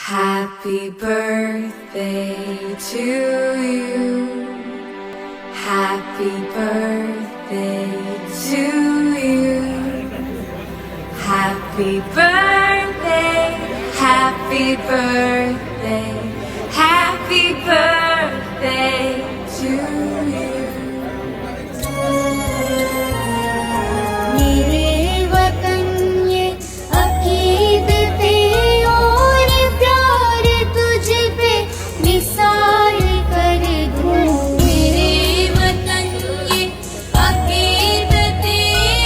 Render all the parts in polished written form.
Happy birthday to you. Happy birthday to you. Happy birthday, happy birthday, happy birthday to you. मेरे वतन ये अकीदते और प्यार तुझ पे निसार कर दूं। मेरे वतन ये अकीदते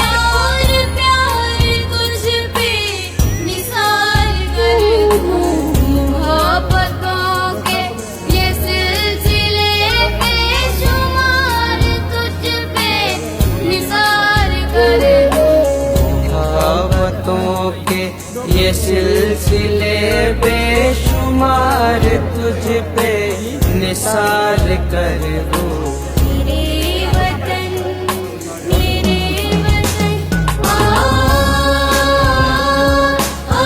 और प्यार तुझ पे निसार कर दूं। मोहब्बतों के ये सिलसिले बेशुमार तुझ पे निसार कर मोहब्बतों के ये सिलसिले बेशुमार तुझ पे निसार कर दूं। मेरे वतन आ आ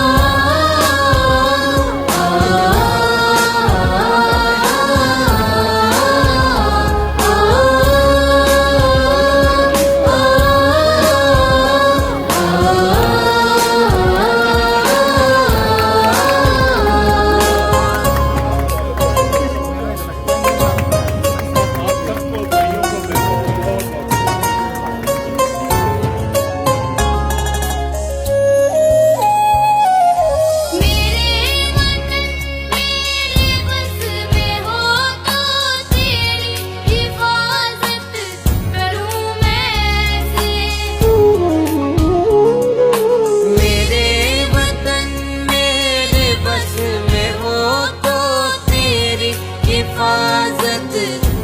हिफाजत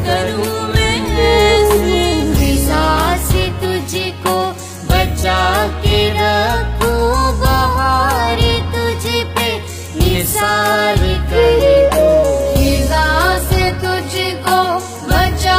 करूं मैं ऐसे फिजा से तुझको बचा के रखूं। बहार तुझ पे निसार कर दूं। फिजा से तुझको बचा